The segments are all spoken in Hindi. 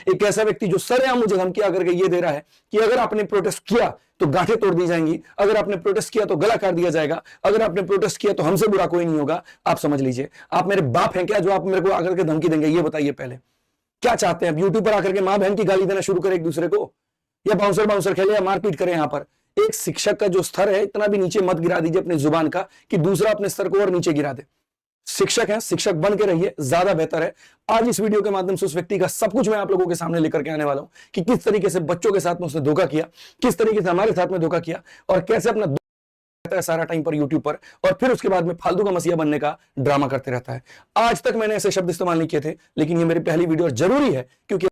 एक ऐसा व्यक्ति जो सरेआम मुझे धमकी आकर के ये दे रहा है कि अगर आपने प्रोटेस्ट किया तो गांठें तोड़ दी जाएंगी, अगर आपने प्रोटेस्ट किया तो गला काट दिया जाएगा, अगर आपने प्रोटेस्ट किया तो हमसे बुरा कोई नहीं होगा। आप समझ लीजिए, आप मेरे बाप हैं क्या जो आप मेरे को आकर के धमकी देंगे? ये बताइए पहले, क्या चाहते हैं? यूट्यूब पर आकर के मां बहन की गाली देना शुरू करें एक दूसरे को, या बाउंसर खेले, या मारपीट करें? यहां पर एक शिक्षक का जो स्तर है इतना भी नीचे मत गिरा दीजिए अपनी जुबान का कि दूसरा अपने स्तर को और नीचे गिरा दे। शिक्षक है, शिक्षक बन के रहिए, ज्यादा बेहतर है। आज इस वीडियो के माध्यम से उस व्यक्ति का सब कुछ मैं आप लोगों के सामने लेकर के आने वाला हूं कि किस तरीके से बच्चों के साथ में उसने धोखा किया, किस तरीके से हमारे साथ में धोखा किया, और कैसे अपना रहता है सारा टाइम पर यूट्यूब पर, और फिर उसके बाद में फालतू का मसीहा बनने का ड्रामा करते रहता है। आज तक मैंने ऐसे शब्द इस्तेमाल नहीं किए थे, लेकिन ये मेरी पहली वीडियो जरूरी है क्योंकि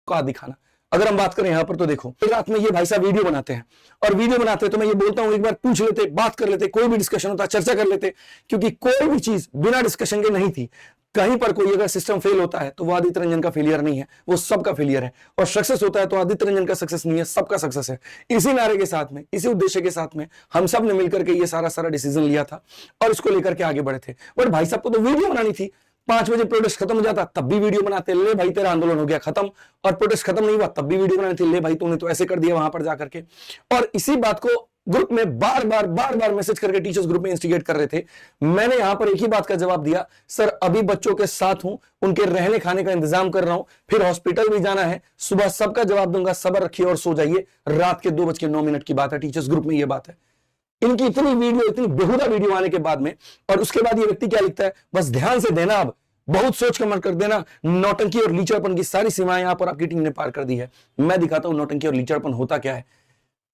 दिखाना। अगर हम बात करें यहां पर तो देखो, रात में ये भाई साहब वीडियो बनाते हैं, और वीडियो बनाते हैं तो मैं ये बोलता हूं एक बार पूछ लेते, बात कर लेते, कोई भी डिस्कशन होता, चर्चा कर लेते, क्योंकि कोई भी चीज बिना डिस्कशन के नहीं थी। कहीं पर कोई अगर सिस्टम फेल होता है तो वो आदित्य रंजन का फेलियर नहीं है, वो सबका फेलियर है, और सक्सेस होता है तो आदित्य रंजन का सक्सेस नहीं है, सबका सक्सेस है। इसी नारे के साथ में, इसी उद्देश्य के साथ में हम सब ने मिलकर के ये सारा डिसीजन लिया था और इसको लेकर के आगे बढ़े थे। बट भाई साहब को तो वीडियो बनानी थी, 5 बजे प्रोटेस्ट खत्म हो जाता तब भी वीडियो बनाते, ले भाई तेरा आंदोलन हो गया खत्म, और प्रोटेस्ट खत्म नहीं हुआ तब भी वीडियो बनानी थी, ले भाई तूने तो ऐसे कर दिया वहां पर जाकर के। और इसी बात को ग्रुप में बार बार मैसेज करके टीचर्स ग्रुप में इंस्टिगेट कर रहे थे। मैंने यहां पर एक ही बात का जवाब दिया, सर अभी बच्चों के साथ हूं, उनके रहने खाने का इंतजाम कर रहा हूं, फिर हॉस्पिटल भी जाना है, सुबह सबका जवाब दूंगा, सब्र रखिए और सो जाइए। रात के 2:09 की बात है, टीचर्स ग्रुप में यह बात है। इनकी इतनी वीडियो, इतनी बेहुदा वीडियो आने के बाद में, और उसके बाद ये व्यक्ति क्या लिखता है, बस ध्यान से देना, अब बहुत सोच कर मत कर देना, नौटंकी और लीचड़पन की सारी सीमाएं यहां पर आपकी टीम ने पार कर दी है। मैं दिखाता हूं नौटंकी और लीचड़पन होता क्या है।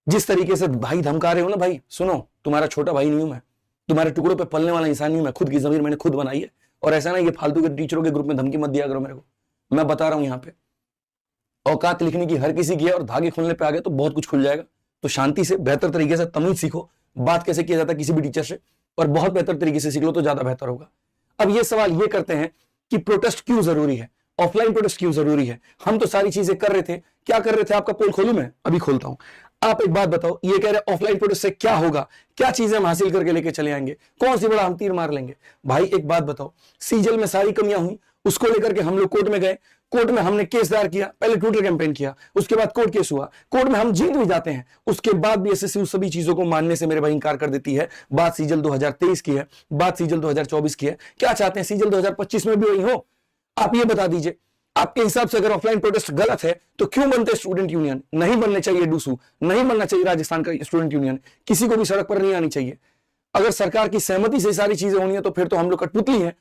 जिस तरीके से भाई धमका रहे हो ना, भाई सुनो, तुम्हारा छोटा भाई नहीं हूं मैं, तुम्हारे टुकड़ों पे पलने वाला इंसान नहीं हूं मैं, खुद की जमीन मैंने खुद बनाई है। और ऐसा ना ये फालतू के टीचरों के ग्रुप में धमकी मत दिया करो मेरे को, मैं बता रहा हूं यहाँ पे औकात लिखने की हर किसी की है, और धागे खुलने पे आ गए तो बहुत कुछ खुल जाएगा। तो शांति से बेहतर तरीके से तमीज सीखो, बात कैसे किया जाता है किसी भी टीचर से, और बहुत बेहतर तरीके से सीख लो तो ज्यादा बेहतर होगा। अब ये सवाल ये करते हैं कि प्रोटेस्ट क्यों जरूरी है, ऑफलाइन प्रोटेस्ट क्यों जरूरी है? हम तो सारी चीजें कर रहे थे, क्या कर रहे थे? आपका पोल खोलूं मैं? अभी खोलता हूं। आप एक बात बताओ, ये कह रहे ऑफलाइन प्रोटेस्ट से क्या होगा, क्या चीजें हम हासिल करके लेके चले आएंगे, कौन सी बड़ा हम तीर मार लेंगे? भाई एक बात बताओ, सीजल में सारी कमियां हुई, उसको लेकर के हम लोग कोर्ट में गए, कोर्ट में हमने केस दायर किया, पहले ट्विटर कैंपेन किया, उसके बाद कोर्ट केस हुआ, कोर्ट में हम जीत भी जाते हैं, उसके बाद भी एसएससी उस सभी चीजों को मानने से मेरे भाई इंकार कर देती है। बात सीजल 2023 की है, बात सीजल 2024 की है। क्या चाहते हैं सीजल 2025 में भी वही हो? आप ये बता दीजिए, आपके हिसाब से अगर ऑफलाइन प्रोटेस्ट गलत है तो क्यों बनते स्टूडेंट यूनियन? नहीं बनने चाहिए डूसू, नहीं बनना चाहिए राजस्थान का स्टूडेंट यूनियन, किसी को भी सड़क पर नहीं आनी चाहिए। अगर सरकार की सहमति से सारी चीजें होनी है तो फिर तो हम लोग कठपुतली हैं।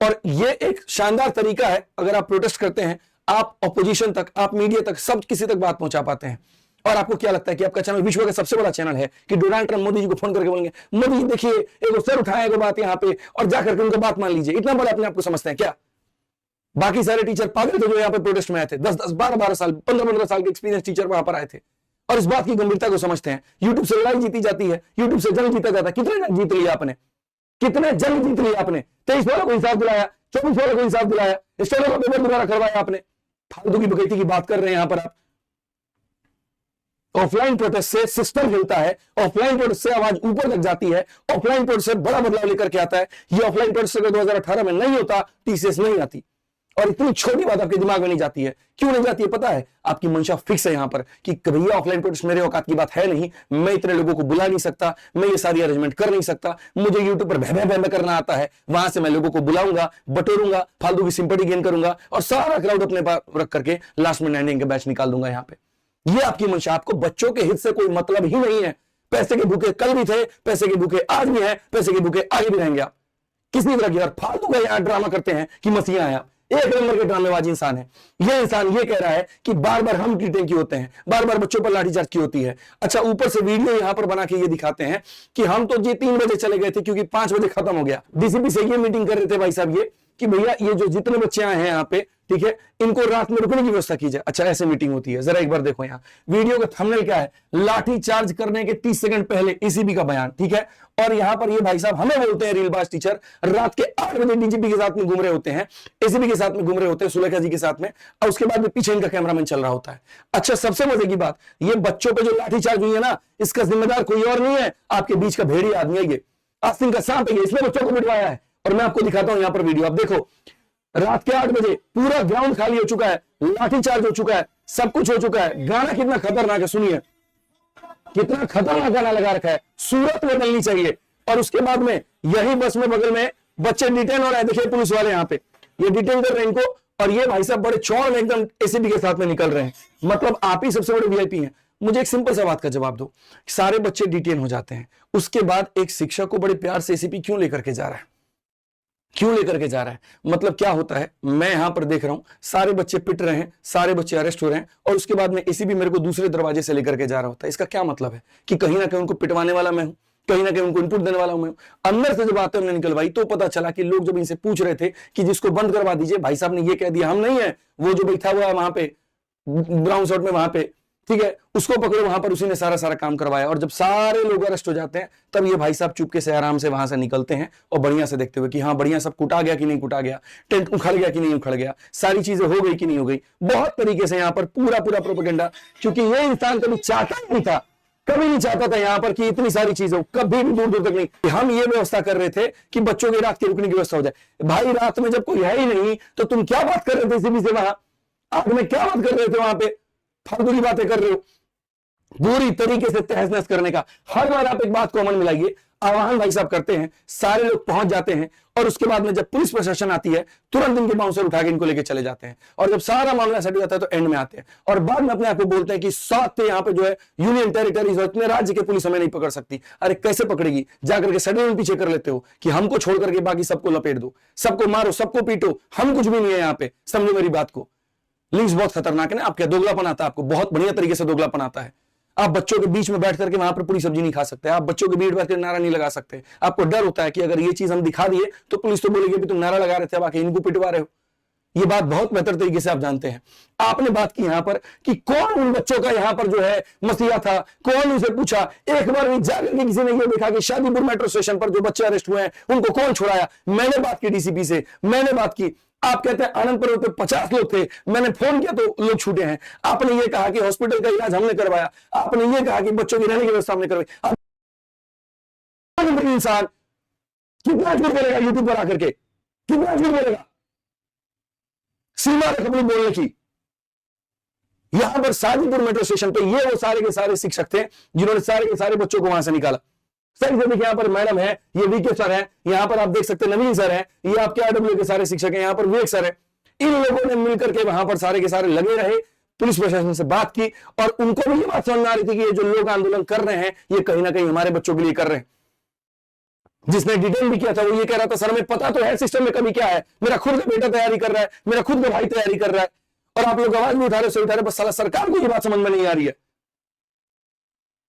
और ये एक शानदार तरीका है, अगर आप प्रोटेस्ट करते हैं, आप ऑपोजिशन तक, आप मीडिया तक, सब किसी तक बात पहुंचा पाते हैं। और आपको क्या लगता है कि आपका चैनल विश्व का सबसे बड़ा चैनल है कि डोनाल्ड ट्रंप मोदी जी को फोन करके बोलेंगे, मोदी जी देखिए एक सर उठाएगा बात यहां पे, और जाकर के उनका बात मान लीजिए? इतना बड़ा अपने आपको समझते हैं क्या? बाकी सारे टीचर पागल थे जो यहाँ पे प्रोटेस्ट में आए थे, 10-10, 12-12 साल, 15-15 साल के एक्सपीरियंस टीचर वहां पर आए थे, और इस बात की गंभीरता को समझते हैं। यूट्यूब से लड़ाई जीती जाती है, यूट्यूब से जंग जीता जाता है। कितने जंग जीत लिया आपने, कितने जंग जीत लिया आपने? 23 वालों को इंसाफ दिलाया, 24 वालों को इंसाफ दिलाया, स्टेट का पेपर दोबारा करवाया आपने। फालतू की बकैती की बात कर रहे हैं यहाँ पर आप। ऑफलाइन प्रोटेस्ट से सिस्टम हिलता है, ऑफलाइन प्रोटेस्ट से आवाज ऊपर तक जाती है, ऑफलाइन प्रोटेस्ट से बड़ा बदलाव लेकर के आता है। ये ऑफलाइन प्रोटेस्ट अगर 2018 में नहीं होता, टीसीएस नहीं आती। और इतनी छोटी बात आपके दिमाग में नहीं जाती है, क्यों नहीं जाती है पता है? आपकी मंशा फिक्स है यहां पर कि भैया ऑफलाइन प्रोटेस्ट मेरे औकात की बात है नहीं, मैं इतने लोगों को बुला नहीं सकता, मैं ये सारी अरेंजमेंट कर नहीं सकता, मुझे यूट्यूब पर भै करना आता है, वहां से मैं लोगों को बुलाऊंगा, बटोरूंगा, फालतू की सिंपैथी गेन करूंगा, और सारा क्राउड अपने पास रख करके लास्ट में एंडिंग का बैच निकाल दूंगा यहाँ पे। ये आपकी मंशा, आपको बच्चों के हित से कोई मतलब ही नहीं है। पैसे के भूखे कल भी थे, पैसे के भूखे आज भी है, पैसे के भूखे आगे भी रहेंगे आप। किसने तरह की और फालतू का यहाँ ड्रामा करते हैं कि मसीहा है आप। एक नंबर के ड्रामेबाज इंसान है ये इंसान। ये कह रहा है कि बार बार हम ट्रीटिंग की होते हैं, बार बार बच्चों पर लाठीचार्ज की होती है। अच्छा, ऊपर से वीडियो यहां पर बना के ये दिखाते हैं कि हम तो जी 3 बजे चले गए थे क्योंकि 5 बजे खत्म हो गया। डीसीपी से ये मीटिंग कर रहे थे भाई साहब ये कि भैया ये जो जितने बच्चे आए हैं यहाँ पे, ठीक है, इनको रात में रुकने की व्यवस्था की जाए। अच्छा, ऐसे मीटिंग होती है? जरा एक बार देखो यहाँ वीडियो का थंबनेल क्या है, लाठी चार्ज करने के 30 सेकंड पहले ईसीबी का बयान, ठीक है। और यहां पर ये भाई साहब हमें बोलते हैं रीलबाज टीचर, रात के 8 बजे डीजीपी के साथ में घूम रहे होते हैं, एसीबी के साथ में घूम रहे होते हैं, सुलेखा जी के साथ में, और उसके बाद में पीछे इनका कैमरामैन चल रहा होता है। अच्छा, सबसे मजे की बात, ये बच्चों पे जो लाठीचार्ज हुई है ना, इसका जिम्मेदार कोई और नहीं है, आपके बीच का भेड़िया आदमी है ये, आस्तीन का सांप है ये, इसने बच्चों को पिटवाया है। और मैं आपको दिखाता हूं यहां पर वीडियो, आप देखो रात के 8 बजे पूरा ग्राउंड खाली हो चुका है, लाठीचार्ज हो चुका है, सब कुछ हो चुका है। गाना कितना खतरनाक है, सुनिए कितना खतरनाक गाना लगा रखा है, सूरत बदलनी चाहिए। और उसके बाद में यही बस में बगल में बच्चे डिटेन हो रहे हैं, देखिए पुलिस वाले यहाँ पे ये डिटेन कर रहे हैं इनको, और ये भाई साहब बड़े चौड़ में एकदम एसीपी के साथ में निकल रहे हैं। मतलब आप ही सबसे बड़े वीआईपी हैं। मुझे एक सिंपल सा बात का जवाब दो, सारे बच्चे डिटेन हो जाते हैं, उसके बाद एक शिक्षक को बड़े प्यार से एसीपी क्यों लेकर के जा रहा है, क्यों लेकर के जा रहा है? मतलब क्या होता है, मैं यहां पर देख रहा हूं सारे बच्चे पिट रहे हैं, सारे बच्चे अरेस्ट हो रहे हैं, और उसके बाद में एसीपी मेरे को दूसरे दरवाजे से लेकर के जा रहा होता है। इसका क्या मतलब है कि कहीं ना कहीं उनको पिटवाने वाला मैं हूं, कहीं ना कहीं उनको इनपुट देने वाला हूं मैं हूं। अंदर से जब बातें हमने निकलवाई तो पता चला कि लोग जब इनसे पूछ रहे थे कि जिसको बंद करवा दीजिए, भाई साहब ने ये कह दिया हम नहीं है, वो जो बैठा हुआ है वहां पे ब्राउन शर्ट में वहां पे, ठीक है, उसको पकड़ो, वहां पर उसी ने सारा काम करवाया। और जब सारे लोग अरेस्ट हो जाते हैं तब ये भाई साहब चुपके से आराम से वहां से निकलते हैं और बढ़िया से देखते हुए कि हाँ बढ़िया सब कुटा गया कि नहीं कुटा गया, टेंट उखड़ गया कि नहीं उखड़ गया, सारी चीजें हो गई कि नहीं हो गई। बहुत तरीके से यहाँ पर पूरा प्रोपेगेंडा, क्योंकि ये इंसान कभी चाहता ही नहीं था, कभी नहीं चाहता था यहाँ पर कि इतनी सारी चीजें हो, कभी भी दूर दूर तक नहीं। हम ये व्यवस्था कर रहे थे कि बच्चों की रात की रुकने की व्यवस्था हो जाए। भाई रात में जब कोई है ही नहीं तो तुम क्या बात कर रहे थे सीबी से वहां, आग में क्या बात कर रहे थे वहां पे, फालतू की बातें कर रहे हो। पूरी तरीके से तहस नहस करने का हर बार आप एक बात को अमल मिलाइए, आह्वान भाई साहब करते हैं, सारे लोग पहुंच जाते हैं, और उसके बाद में जब पुलिस प्रशासन आती है तुरंत इनके बाउंसर उठा के इनको लेके चले जाते हैं। और जब सारा मामला सेट हो जाता है तो एंड में आते हैं और बाद में अपने आप को बोलते हैं कि 7 यहाँ पे जो है यूनियन टेरिटरीज और इतने राज्य के पुलिस हमें नहीं पकड़ सकती। अरे कैसे पकड़ेगी, जाकर के सडन पीछे कर लेते हो कि हमको छोड़ करके बाकी सबको लपेट दो, सबको मारो, सबको पीटो, हम कुछ भी नहीं है यहाँ पे। समझो मेरी बात को, लिंक्स बहुत खतरनाक है ना। आपका दोगलापन आता है, आपको बहुत बढ़िया तरीके से दोगलापन आता है। आप बच्चों के बीच में बैठ करके वहां पर पूरी सब्जी नहीं खा सकते, आप बच्चों के बीच बैठ कर नारा नहीं लगा सकते। आपको डर होता है कि अगर ये चीज हम दिखा दिए तो पुलिस तो बोलेगी भी तुम नारा लगा रहे थे, अब आके इनको पिटवा रहे हो। ये बात बहुत बेहतर तरीके से आप जानते हैं। आपने बात की यहां पर कि कौन उन बच्चों का यहां पर जो है मसीहा था, कौन उनसे पूछा, एक बार भी जाकर के किसी ने ये देखा कि शादीपुर मेट्रो स्टेशन पर जो बच्चे अरेस्ट हुए हैं उनको कौन छुड़ाया? मैंने बात की डीसीपी से, मैंने बात की। आप कहते हैं आनंद पर्वत पे 50 लोग थे, मैंने फोन किया तो लोग छूटे हैं। आपने ये कहा कि हॉस्पिटल का इलाज हमने करवाया, आपने ये कहा कि बच्चों की रहने की व्यवस्था हमने करवाई। इंसान कितना झूठ बोलेगा यूट्यूब पर आकर के, कितना झूठ बोलेगा? सीमा रख अपनी बोलने की। यहां पर शादीपुर मेट्रो स्टेशन पे ये वो सारे के सारे शिक्षक थे जिन्होंने सारे के सारे बच्चों को वहां से निकाला। सही से देखिए, यहाँ पर मैडम है, ये वीके सर है, यहाँ पर आप देख सकते हैं नवीन सर है, ये आपके आरडब्ल्यू के सारे शिक्षक हैं, यहाँ पर विवेक सर है। इन लोगों ने मिलकर के वहां पर सारे के सारे लगे रहे, पुलिस प्रशासन से बात की, और उनको भी ये बात समझ में आ रही थी कि ये जो लोग आंदोलन कर रहे हैं ये कहीं ना कहीं हमारे बच्चों के लिए कर रहे हैं। जिसने डिटेन भी किया था वो ये कह रहा था सर हमें पता तो है सिस्टम में कभी क्या है, मेरा खुद का बेटा तैयारी कर रहा है, मेरा खुद का भाई तैयारी कर रहा है, और आप लोग आवाज नहीं उठा रहे, बस साला सरकार को ये बात समझ में नहीं आ रही है।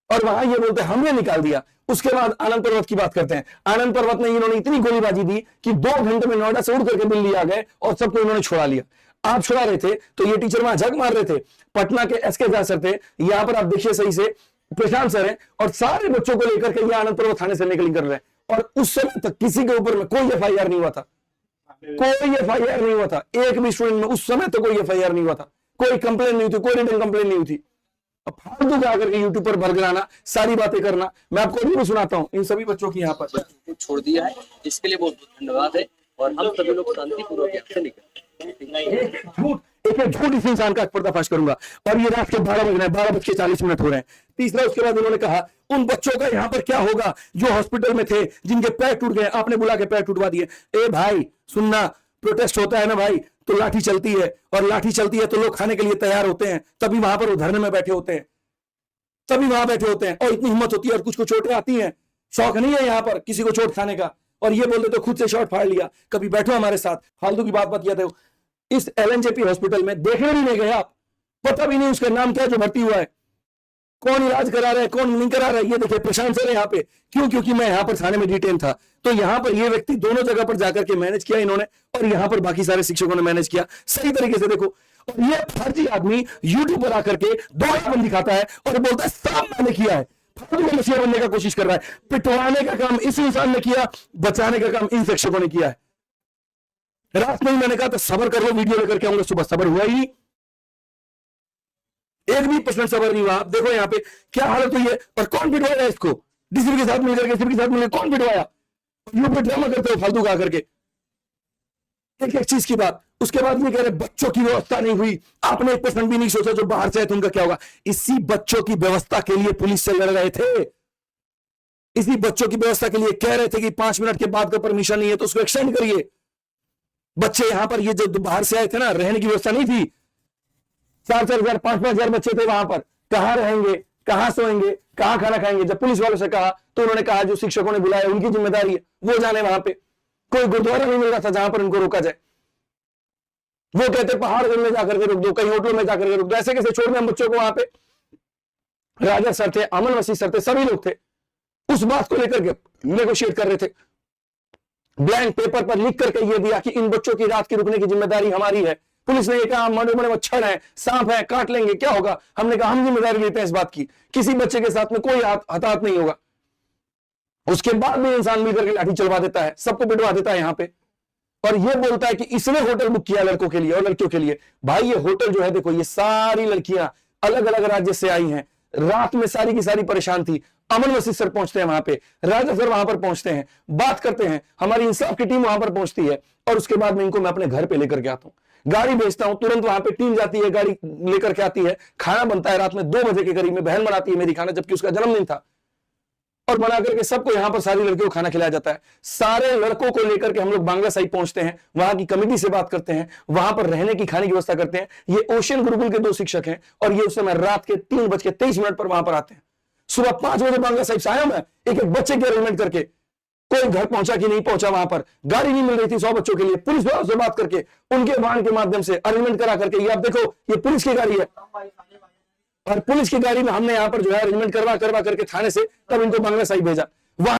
और वहां ये बोलते हैं हमने निकाल दिया। उसके बाद आनंद पर्वत की बात करते हैं। आनंद पर्वत में इन्होंने इतनी गोलीबाजी दी कि 2 घंटे में नोएडा से उड़ करके दिल्ली आ गए और सबको इन्होंने छुड़ा लिया। आप छुड़ा रहे थे तो ये टीचर वहां झक मार रहे थे। पटना के एसके झा सर थे, यहां पर आप देखिए सही से प्रशांत सर है, और सारे बच्चों को लेकर के ये आनंद पर्वत थाने से निकल कर रहे हैं। और उस समय तक किसी के ऊपर में कोई एफआईआर नहीं हुआ था, कोई एफआईआर नहीं हुआ था, एक भी स्टूडेंट में उस समय तक कोई एफआईआर नहीं हुआ था, कोई कंप्लेन नहीं हुई थी, कोई रिटर्न कंप्लेन नहीं हुई थी। अब फालतू का आकर के यूट्यूब पर भरगराना, सारी बातें करना। मैं आपको अभी भी सुनाता हूँ इन सभी बच्चों की यहाँ पर छोड़ दिया है, इसके लिए बहुत बहुत धन्यवाद है। और हम सभी लोग शांतिपूर्वक से निकल झूठ इस इंसान का पर्दाफाश करूंगा। और ये रात के 12 बज रहे हैं, 12:40 हो रहे हैं। तीसरा, उसके बाद उन्होंने कहा उन बच्चों का यहाँ पर क्या होगा जो हॉस्पिटल में थे, जिनके पैर टूट गए, आपने बुला के पैर टूटवा दिए। ए भाई सुनना, प्रोटेस्ट होता है ना भाई तो लाठी चलती है, और लाठी चलती है तो लोग खाने के लिए तैयार होते हैं, तभी वहां पर वो धरने में बैठे होते हैं, तभी वहां बैठे होते हैं। और इतनी हिम्मत होती है, और कुछ को चोटें आती हैं, शौक नहीं है यहाँ पर किसी को चोट खाने का, और ये बोलते तो खुद से शॉट फाड़ लिया। कभी बैठो हमारे साथ, फालतू की बात मत किया। इस एलएनजेपी हॉस्पिटल में देखने भी नहीं गए आप, पता भी नहीं उसका नाम क्या जो भर्ती हुआ है, कौन इलाज करा रहा है, कौन नहीं करा रहा है। ये देखिए प्रशांत सर है यहाँ पे, क्यों? क्योंकि मैं यहाँ पर थाने में डिटेन था, तो यहाँ पर ये व्यक्ति दोनों जगह पर जाकर के मैनेज किया इन्होंने, और यहाँ पर बाकी सारे शिक्षकों ने मैनेज किया सही तरीके से। देखो, और ये फर्जी आदमी यूट्यूब पर आकर के दोगलापन दिखाता है और बोलता है सब मैंने किया है, फालतू का मसीहा बनने का कोशिश कर रहा है। पिटवाने का काम इस इंसान ने किया, बचाने का काम इन शिक्षकों ने किया है। रात में ही मैंने कहा था सबर कर लो, वीडियो लेकर के आऊंगा, सुबह सबर हुआ ही, एक भी % सबर नहीं हुआ। आप देखो यहाँ पे क्या हालत हुई है। और कौन पिटवाया इसको? डीसीपी के साथ मिलकर के, एसपी के साथ मिलकर कौन पिटवाया? यूं पे ड्रामा करते हो फालतू का आकर के। एक एक चीज की बात। उसके बाद ये कह रहे बच्चों की व्यवस्था नहीं हुई, आपने 1% भी नहीं सोचा जो बाहर से आए तो उनका क्या होगा। इसी बच्चों की व्यवस्था के लिए पुलिस से लड़ रहे थे, इसी बच्चों की व्यवस्था के लिए कह रहे थे कि 5 मिनट के बाद का परमिशन नहीं है तो उसको एक्सटेंड करिए। बच्चे यहां पर ये जो बाहर से आए थे ना, रहने की व्यवस्था नहीं थी, 4-4 हजार 5-5 हजार बच्चे थे वहां पर, कहां रहेंगे, कहां सोएंगे, कहां खाना खाएंगे। जब पुलिस वालों से कहा तो उन्होंने कहा जो शिक्षकों ने बुलाया उनकी जिम्मेदारी है, वो जाने वहां पे। कोई गुरुद्वारा नहीं मिल रहा था जहां पर उनको रोका जाए, वो कहते पहाड़ में जाकर के रोक दो, कहीं होटलों में जाकर के रोक दो। ऐसे कैसे छोड़ दें हम बच्चों को वहां पे। राजा सर थे, अमन वसी सर थे, सभी लोग थे, उस बात को लेकर के नेगोशिएट कर रहे थे। ब्लैंक पेपर पर लिख करके ये दिया कि इन बच्चों की रात की रुकने की जिम्मेदारी हमारी है। पुलिस ने ये कहा बड़े बड़े मच्छर हैं, सांप है, काट लेंगे, क्या होगा। हमने कहा हम जिम्मेदारी लेते हैं इस बात की, किसी बच्चे के साथ में कोई हताहत नहीं होगा। उसके बाद भी इंसान मिलकर के लाठी चलवा देता है, सबको पिटवा देता है यहां पे, और ये बोलता है कि इसने होटल बुक किया लड़कों के लिए और लड़कियों के लिए। भाई ये होटल जो है, देखो ये सारी लड़कियां अलग अलग राज्य से आई हैं, रात में सारी की सारी परेशान थी। अमन वसीफ सर पहुंचते हैं वहां पे, राजा सर वहां पर पहुंचते हैं, बात करते हैं, हमारी इंसाफ की टीम वहां पर पहुंचती है, और उसके बाद में इनको मैं अपने घर पे लेकर के आता हूं, गाड़ी भेजता हूं, तुरंत वहां पे टीम जाती है, गाड़ी लेकर के आती है, खाना बनता है रात में 2 बजे के करीब में, बहन बनाती है मेरी खाना, जबकि उसका जन्मदिन था, और बना करके सबको यहां पर सारी लड़कियों को खाना खिलाया जाता है। सारे लड़कों को लेकर के हम लोग बांग्ला साहिब पहुंचते हैं, वहां की कमेटी से बात करते हैं, वहां पर रहने की खाने की व्यवस्था करते हैं। ये ओशियन गुरुकुल के 2 शिक्षक हैं, और ये उस समय रात के 3:23 पर वहां पर आते हैं। सुबह 5 बजे बांग्ला साहिब से आया मैं, एक एक बच्चे की अरेंजमेंट करके, कोई घर पहुंचा कि नहीं पहुंचा, वहां पर गाड़ी नहीं मिल रही थी 100 बच्चों के लिए, पुलिस वालों से बात करके उनके वाहन के माध्यम से अरेंजमेंट करा करके, ये आप देखो ये पुलिस की गाड़ी है, और पुलिस की गाड़ी में हमने यहां पर जो है अरेंजमेंट करवा करके थाने से तब इनको बांग्ला साहिब भेजा।